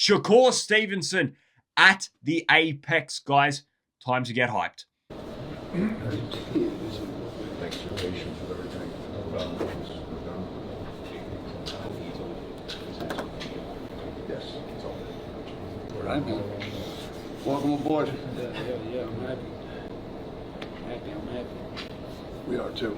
Shakur Stevenson at the Apex, guys. Time to get hyped. Thanks for your patience with everything. Yes, it's all. All right, man. Welcome aboard. Yeah, I'm happy. I'm happy. We are too.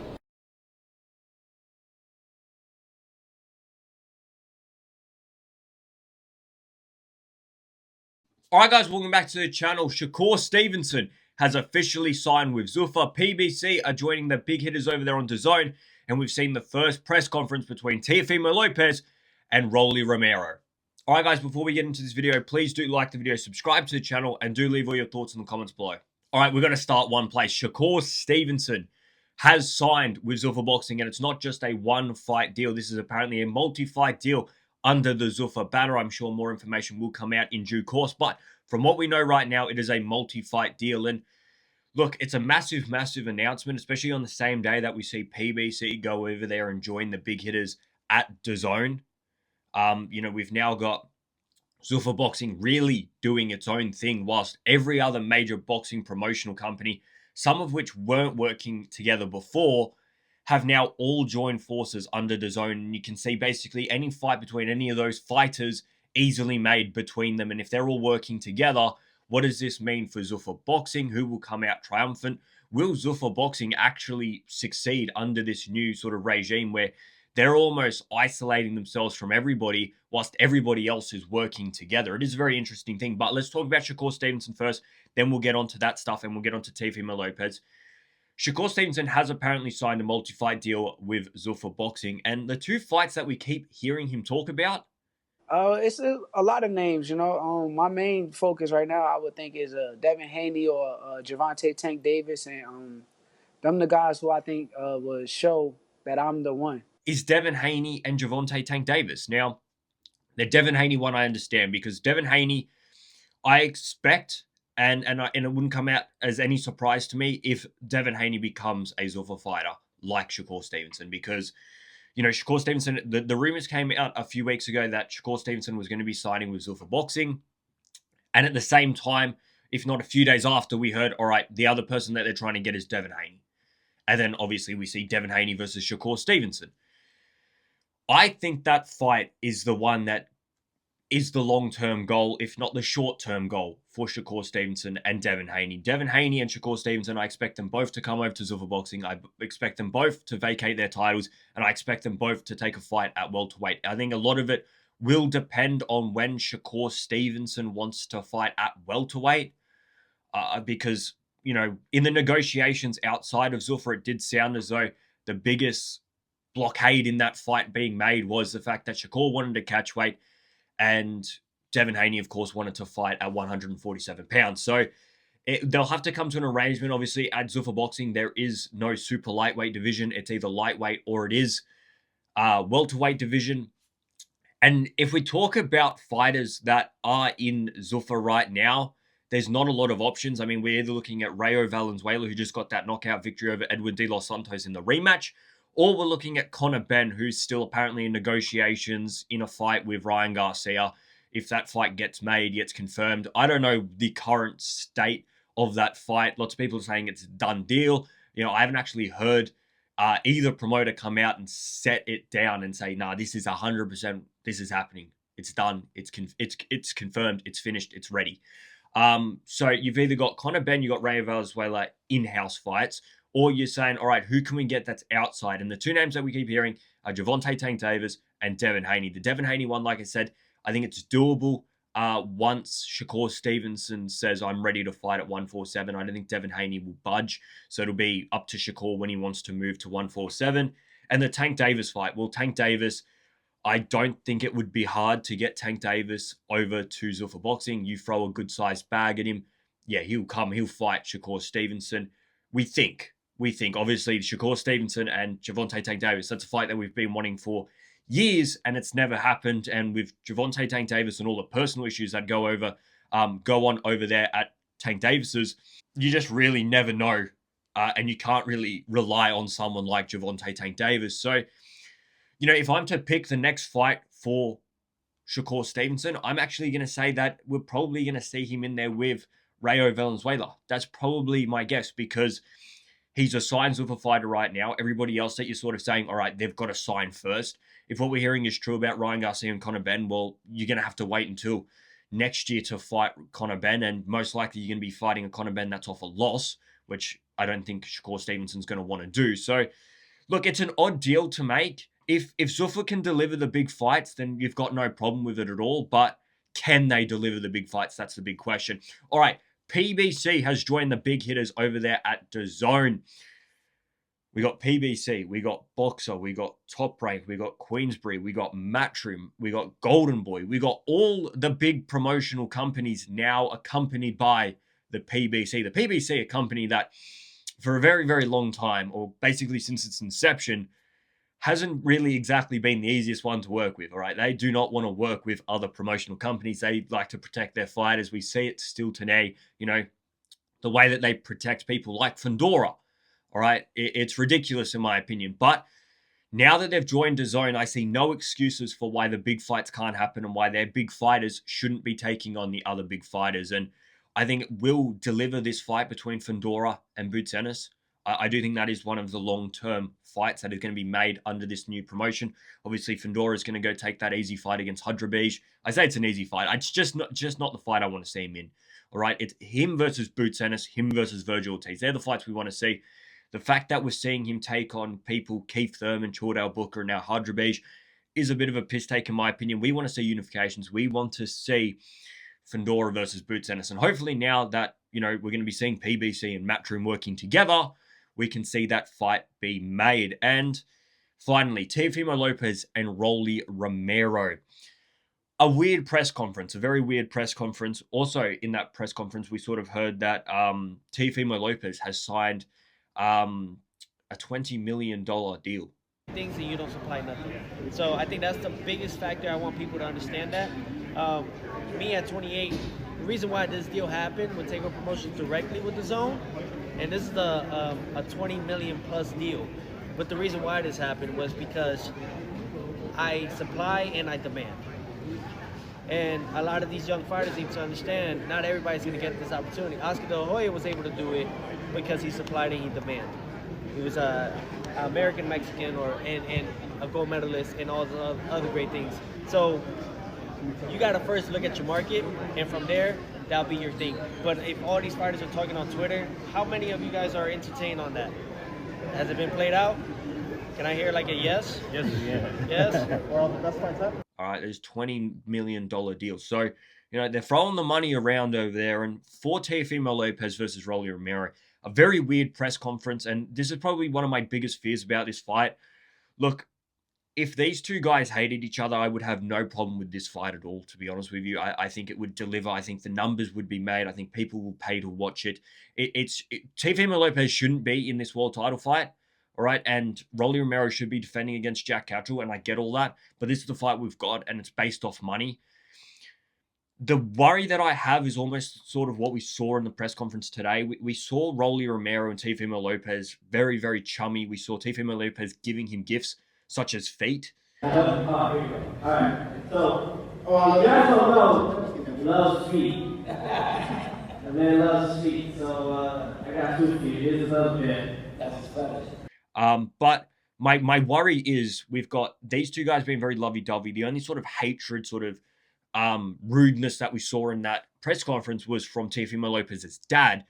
All right, guys, welcome back to the channel. Shakur Stevenson has officially signed with Zuffa. PBC are joining the big hitters over there on DAZN, and we've seen the first press conference between Teofimo Lopez and Rolly Romero. All right, guys, before we get into this video, please do like the video, subscribe to the channel, and do leave all your thoughts in the comments below. All right, we're going to start one place. Shakur Stevenson has signed with Zuffa Boxing, and it's not just a one-fight deal. This is apparently a multi-fight deal under the Zuffa banner. I'm sure more information will come out in due course, but from what we know right now, it is a multi-fight deal. And look, it's a massive, massive announcement, especially on the same day that we see PBC go over there and join the big hitters at DAZN. We've now got Zuffa Boxing really doing its own thing, whilst every other major boxing promotional company, some of which weren't working together before, have now all joined forces under DAZN. And you can see basically any fight between any of those fighters easily made between them. And if they're all working together, what does this mean for Zuffa Boxing? Who will come out triumphant? Will Zuffa Boxing actually succeed under this new sort of regime where they're almost isolating themselves from everybody whilst everybody else is working together? It is a very interesting thing. But let's talk about Shakur Stevenson first. Then we'll get onto that stuff and we'll get onto Teofimo Lopez. Shakur Stevenson has apparently signed a multi-fight deal with Zuffa Boxing. And the two fights that we keep hearing him talk about, It's a lot of names, you know. My main focus right now, I would think, is Devin Haney or Javante Tank Davis, and them the guys who I think will show that I'm the one. is Devin Haney and Javante Tank Davis. Now, the Devin Haney one I understand, because Devin Haney, I expect, and it wouldn't come out as any surprise to me if Devin Haney becomes a Zuffa fighter like Shakur Stevenson, because Shakur Stevenson, the rumors came out a few weeks ago that Shakur Stevenson was going to be signing with Zuffa Boxing. And at the same time, if not a few days after, we heard, all right, the other person that they're trying to get is Devin Haney. And then obviously we see Devin Haney versus Shakur Stevenson. I think that fight is the one that is the long-term goal, if not the short-term goal, for Shakur Stevenson and Devin Haney. Devin Haney and Shakur Stevenson, I expect them both to come over to Zuffa Boxing. I expect them both to vacate their titles, and I expect them both to take a fight at welterweight. I think a lot of it will depend on when Shakur Stevenson wants to fight at welterweight, because, in the negotiations outside of Zuffa, it did sound as though the biggest blockade in that fight being made was the fact that Shakur wanted to catch weight, and Devin Haney, of course, wanted to fight at 147 pounds. So they'll have to come to an arrangement. Obviously, at Zuffa Boxing, there is no super lightweight division. It's either lightweight or it is welterweight division. And if we talk about fighters that are in Zuffa right now, there's not a lot of options. I mean, we're either looking at Rayo Valenzuela, who just got that knockout victory over Edwin De Los Santos in the rematch, or we're looking at Conor Benn, who's still apparently in negotiations in a fight with Ryan Garcia. If that fight gets made, gets confirmed, I don't know the current state of that fight. Lots of people are saying it's a done deal. I haven't actually heard either promoter come out and set it down and say, nah, this is 100%, this is happening. It's done. It's confirmed. It's finished. It's ready. So you've either got Conor Benn, you've got Rayo Valenzuela in-house fights, or you're saying, all right, who can we get that's outside? And the two names that we keep hearing are Javante Tank Davis and Devin Haney. The Devin Haney one, like I said, I think it's doable once Shakur Stevenson says, I'm ready to fight at 147. I don't think Devin Haney will budge. So it'll be up to Shakur when he wants to move to 147. And the Tank Davis fight, well, Tank Davis, I don't think it would be hard to get Tank Davis over to Zuffa Boxing. You throw a good-sized bag at him, yeah, he'll come. He'll fight Shakur Stevenson. We think. Obviously, Shakur Stevenson and Javante Tank Davis, that's a fight that we've been wanting for years, and it's never happened. And with Javante Tank Davis and all the personal issues that go on over there at Tank Davis's, you just really never know, and you can't really rely on someone like Javante Tank Davis. So, if I'm to pick the next fight for Shakur Stevenson, I'm actually going to say that we're probably going to see him in there with Rayo Valenzuela. That's probably my guess because he's a signed Zuffa fighter right now. Everybody else that you're sort of saying, all right, they've got to sign first. If what we're hearing is true about Ryan Garcia and Conor Benn, well, you're going to have to wait until next year to fight Conor Benn, and most likely you're going to be fighting a Conor Benn that's off a loss, which I don't think Shakur Stevenson's going to want to do. So, look, it's an odd deal to make. If Zuffa can deliver the big fights, then you've got no problem with it at all. But can they deliver the big fights? That's the big question. All right, PBC has joined the big hitters over there at DAZN. We got PBC, we got Boxer, we got Top Rank, we got Queensbury, we got Matchroom, we got Golden Boy, we got all the big promotional companies now accompanied by the PBC. The PBC, a company that for a very, very long time, or basically since its inception, hasn't really exactly been the easiest one to work with, all right? They do not want to work with other promotional companies. They like to protect their fighters. We see it still today, the way that they protect people like Fundora. All right, it's ridiculous in my opinion. But now that they've joined DAZN, I see no excuses for why the big fights can't happen and why their big fighters shouldn't be taking on the other big fighters. And I think it will deliver this fight between Fundora and Boots Ennis. I do think that is one of the long-term fights that is going to be made under this new promotion. Obviously, Fundora is going to go take that easy fight against Hadrabij. I say it's an easy fight. It's just not the fight I want to see him in. All right, it's him versus Boots Ennis, him versus Virgil Ortiz. They're the fights we want to see. The fact that we're seeing him take on people, Keith Thurman, Chordell Booker, and now Hadrabij, is a bit of a piss take in my opinion. We want to see unifications. We want to see Fundora versus Boots Ennis. And hopefully now that, we're going to be seeing PBC and Matchroom working together, we can see that fight be made. And finally, Teofimo Lopez and Rolly Romero. A weird press conference, a very weird press conference. Also in that press conference, we sort of heard that Teofimo Lopez has signed a $20 million deal. Things and you don't supply nothing. So I think that's the biggest factor. I want people to understand that. Me at 28, the reason why this deal happened with Takeover Promotions directly with DAZN, and this is a 20 million plus deal. But the reason why this happened was because I supply and I demand. And a lot of these young fighters need to understand not everybody's going to get this opportunity. Oscar De La Hoya was able to do it because he supplied and he demanded. He was an American Mexican and a gold medalist and all the other great things. So you got to first look at your market, and from there, that'll be your thing. But if all these fighters are talking on Twitter, how many of you guys are entertained on that? Has it been played out? Can I hear like a yes? Yes, yeah. Yes? Where all the best fights happen? All right, there's $20 million deals. So, they're throwing the money around over there. And for Teofimo Lopez versus Rolly Romero, a very weird press conference. And this is probably one of my biggest fears about this fight. Look, if these two guys hated each other, I would have no problem with this fight at all, to be honest with you. I think it would deliver. I think the numbers would be made. I think people will pay to watch it. Teofimo Lopez shouldn't be in this world title fight. All right, and Rolly Romero should be defending against Jack Catterall, and I get all that, but this is the fight we've got, and it's based off money. The worry that I have is almost sort of what we saw in the press conference today. We saw Rolly Romero and Teofimo Lopez very, very chummy. We saw Teofimo Lopez giving him gifts such as feet. Here you go. All right. So, you guys don't know, loves feet. A man loves feet, so I got 2 feet. Here's his other pair. That's his fetish. But my worry is we've got these two guys being very lovey-dovey. The only sort of hatred, sort of rudeness that we saw in that press conference was from Teofimo Lopez's dad.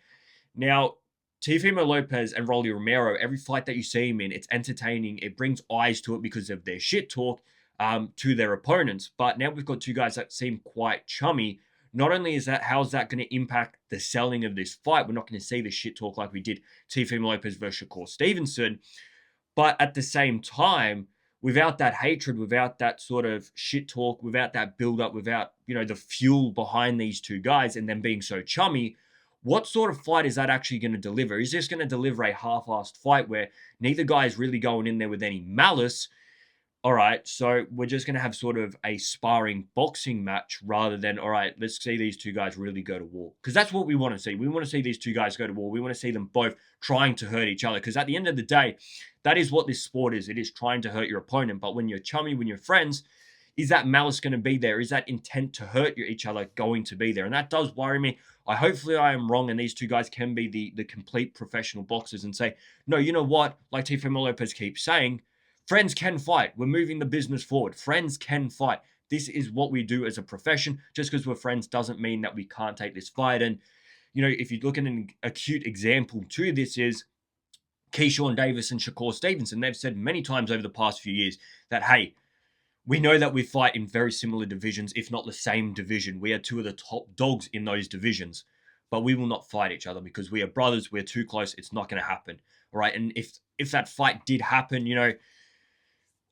Now, Teofimo Lopez and Rolly Romero, every fight that you see him in, it's entertaining. It brings eyes to it because of their shit talk to their opponents. But now we've got two guys that seem quite chummy. Not only is that, how's that going to impact the selling of this fight? We're not going to see the shit talk like we did Teofimo Lopez versus Shakur Stevenson. But at the same time, without that hatred, without that sort of shit talk, without that build-up, without, the fuel behind these two guys and them being so chummy, what sort of fight is that actually going to deliver? Is this going to deliver a half-assed fight where neither guy is really going in there with any malice? All right, so we're just going to have sort of a sparring boxing match rather than, all right, let's see these two guys really go to war. Because that's what we want to see. We want to see these two guys go to war. We want to see them both trying to hurt each other. Because at the end of the day, that is what this sport is. It is trying to hurt your opponent. But when you're chummy, when you're friends, is that malice going to be there? Is that intent to hurt each other going to be there? And that does worry me. Hopefully I am wrong, and these two guys can be the complete professional boxers and say, no, you know what? Like Teofimo Lopez keeps saying, friends can fight. We're moving the business forward. Friends can fight. This is what we do as a profession. Just because we're friends doesn't mean that we can't take this fight. And, if you look at an acute example to this is Keyshawn Davis and Shakur Stevenson. They've said many times over the past few years that, hey, we know that we fight in very similar divisions, if not the same division. We are two of the top dogs in those divisions, but we will not fight each other because we are brothers. We're too close. It's not going to happen. All right. And if that fight did happen,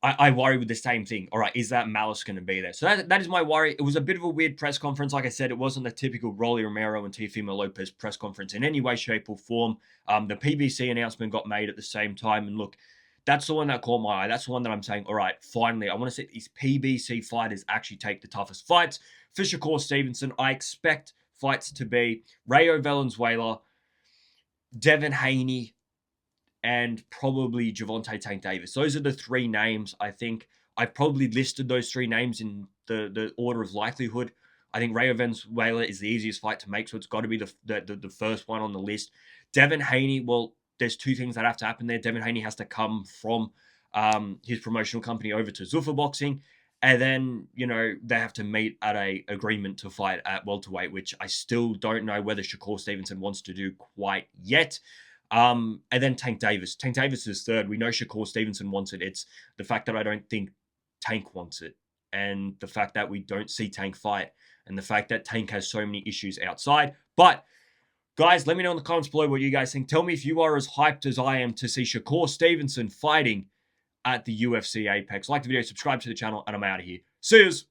I worry with the same thing. All right, is that malice going to be there? So that is my worry. It was a bit of a weird press conference. Like I said, it wasn't the typical Rolly Romero and Teofimo Lopez press conference in any way, shape, or form. The PBC announcement got made at the same time. And look, that's the one that caught my eye. That's the one that I'm saying, all right, finally, I want to see these PBC fighters actually take the toughest fights. For Shakur Stevenson, I expect fights to be Rayo Valenzuela, Devin Haney, and probably Gervonta Tank Davis. Those are the three names. I think I've probably listed those three names in the order of likelihood. I think Rayo Valenzuela is the easiest fight to make, so it's got to be the first one on the list. Devin Haney, well, there's two things that have to happen there. Devin Haney has to come from his promotional company over to Zuffa Boxing, and then, they have to meet at a agreement to fight at welterweight, which I still don't know whether Shakur Stevenson wants to do quite yet. And then Tank Davis. Tank Davis is third. We know Shakur Stevenson wants it. It's the fact that I don't think Tank wants it, and the fact that we don't see Tank fight, and the fact that Tank has so many issues outside. But guys, let me know in the comments below what you guys think. Tell me if you are as hyped as I am to see Shakur Stevenson fighting at the UFC Apex. Like the video, subscribe to the channel, and I'm out of here. See yous.